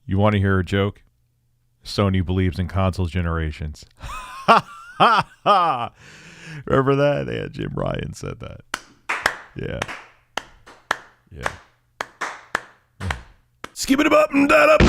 You want to hear a joke? Sony believes in console generations. Ha ha ha! Remember that? Yeah, Jim Ryan said that. Yeah. Skip it up and that up.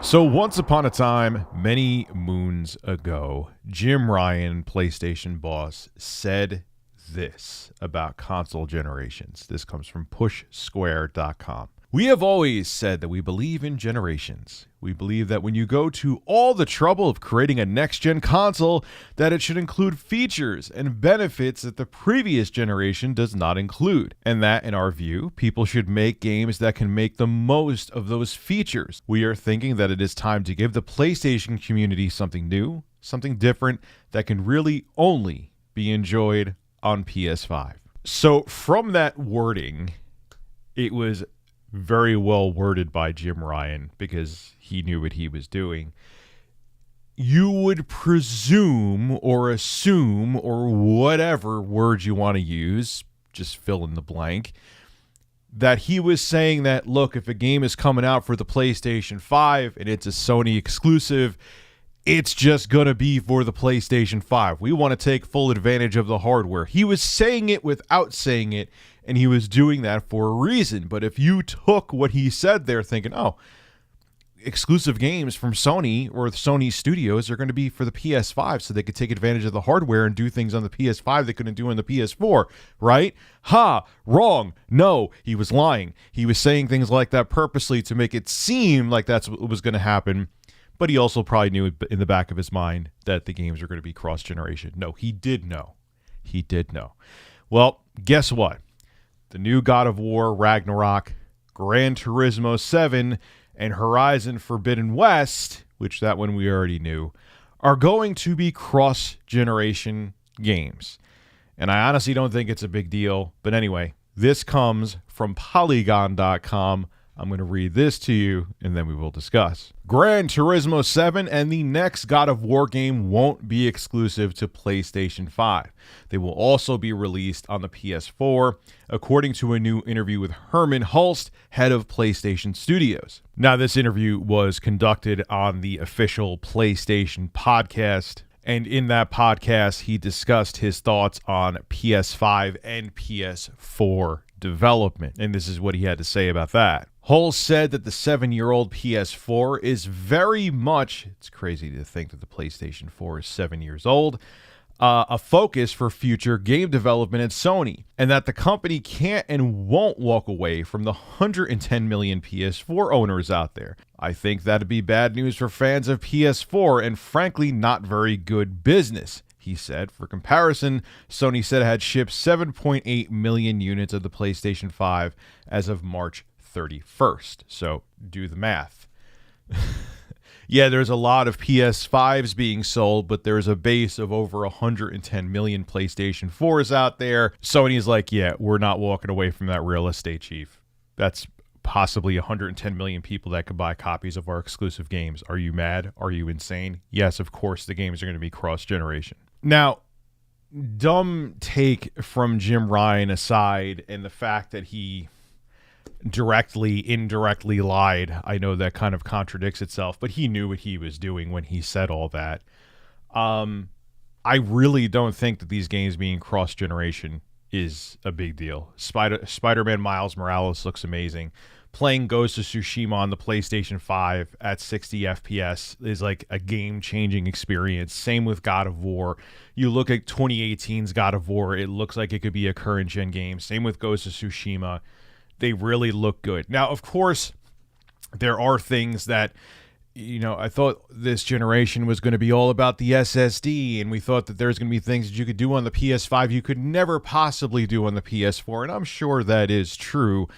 So once upon a time, many moons ago, Jim Ryan, PlayStation boss, said this about console generations. This comes from pushsquare.com. We have always said that we believe in generations. We believe that when you go to all the trouble of creating a next-gen console, that it should include features and benefits that the previous generation does not include. And that, in our view, people should make games that can make the most of those features. We are thinking that it is time to give the PlayStation community something new, something different that can really only be enjoyed on PS5. So from that wording, it was very well worded by Jim Ryan because he knew what he was doing. You would presume or assume or whatever word you want to use, just fill in the blank, that he was saying that, look, if a game is coming out for the PlayStation 5 and it's a Sony exclusive, it's just going to be for the PlayStation 5. We want to take full advantage of the hardware. He was saying it without saying it, and he was doing that for a reason. But if you took what he said there thinking, oh, exclusive games from Sony or Sony studios are going to be for the PS5 so they could take advantage of the hardware and do things on the PS5 they couldn't do on the PS4, right? Ha! Wrong. No, he was lying. He was saying things like that purposely to make it seem like that's what was going to happen. But he also probably knew in the back of his mind that the games are going to be cross-generation. No, he did know. He did know. Well, guess what? The new God of War, Ragnarok, Gran Turismo 7, and Horizon Forbidden West, which that one we already knew, are going to be cross-generation games. And I honestly don't think it's a big deal. But anyway, this comes from Polygon.com. I'm going to read this to you, and then we will discuss. Gran Turismo 7 and the next God of War game won't be exclusive to PlayStation 5. They will also be released on the PS4, according to a new interview with Herman Hulst, head of PlayStation Studios. Now, this interview was conducted on the official PlayStation podcast, and in that podcast, he discussed his thoughts on PS5 and PS4 development, and this is what he had to say about that. Hull said that the 7-year-old PS4 is very much, it's crazy to think that the PlayStation 4 is 7 years old, a focus for future game development at Sony, and that the company can't and won't walk away from the 110 million PS4 owners out there. I think that'd be bad news for fans of PS4 and frankly not very good business, he said. For comparison, Sony said it had shipped 7.8 million units of the PlayStation 5 as of March 31st. So do the math. Yeah, there's a lot of PS5s being sold, but there's a base of over 110 million PlayStation 4s out there. Sony's like, yeah, we're not walking away from that real estate, chief. That's possibly 110 million people that could buy copies of our exclusive games. Are you mad? Are you insane? Yes, of course the games are going to be cross-generation. Now, dumb take from Jim Ryan aside, and the fact that he indirectly lied, I know that kind of contradicts itself, but he knew what he was doing when he said all that. I really don't think that these games being cross-generation is a big deal. Spider-Man Miles Morales looks amazing. Playing Ghost of Tsushima on the PlayStation 5 at 60 FPS is like a game-changing experience. Same with God of War. You look at 2018's God of War, it looks like it could be a current-gen game. Same with Ghost of Tsushima. They really look good. Now, of course, there are things that, you know, I thought this generation was going to be all about the SSD, and we thought that there's going to be things that you could do on the PS5 you could never possibly do on the PS4, and I'm sure that is true,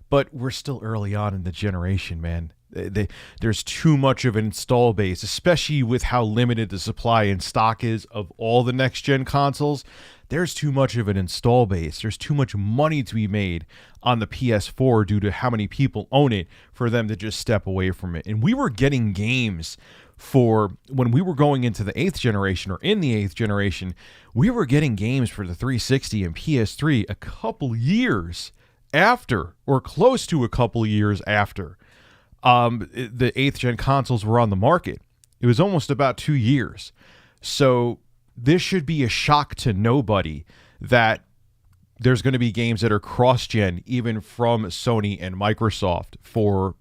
but we're still early on in the generation, man. There's too much of an install base, especially with how limited the supply and stock is of all the next-gen consoles. There's too much of an install base. There's too much money to be made on the PS4 due to how many people own it for them to just step away from it. And we were getting games for when we were going into the 8th generation or in the 8th generation, we were getting games for the 360 and PS3 a couple years after or close to a couple years after. the 8th gen consoles were on the market. It was almost about 2 years. So this should be a shock to nobody that there's going to be games that are cross-gen, even from Sony and Microsoft for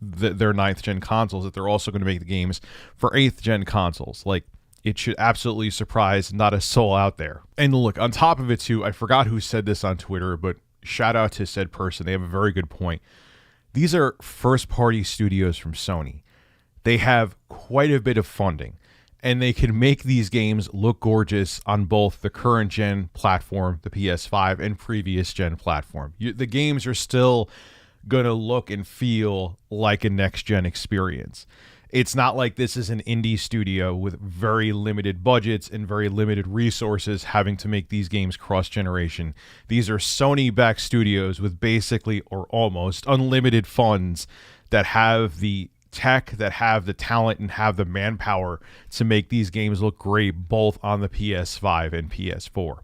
their 9th gen consoles, that they're also going to make the games for 8th gen consoles. Like, it should absolutely surprise not a soul out there. And look, on top of it too, I forgot who said this on Twitter, but shout out to said person. They have a very good point. These are first-party studios from Sony. They have quite a bit of funding, and they can make these games look gorgeous on both the current gen platform, the PS5, and previous gen platform. The games are still going to look and feel like a next gen experience. It's not like this is an indie studio with very limited budgets and very limited resources having to make these games cross-generation. These are Sony-backed studios with basically, or almost, unlimited funds that have the tech, that have the talent, and have the manpower to make these games look great both on the PS5 and PS4.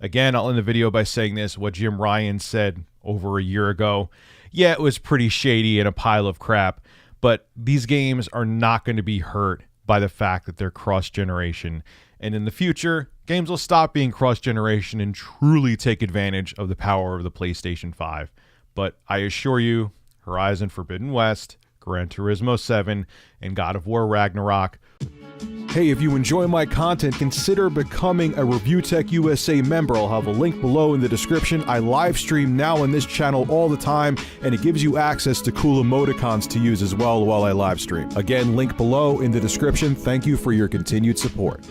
Again, I'll end the video by saying this: what Jim Ryan said over a year ago, yeah, it was pretty shady and a pile of crap, but these games are not going to be hurt by the fact that they're cross-generation. And in the future, games will stop being cross-generation and truly take advantage of the power of the PlayStation 5. But I assure you, Horizon Forbidden West, Gran Turismo 7, and God of War Ragnarok. Hey, if you enjoy my content, consider becoming a Review Tech USA member. I'll have a link below in the description. I live stream now on this channel all the time, and it gives you access to cool emoticons to use as well while I live stream. Again, link below in the description. Thank you for your continued support.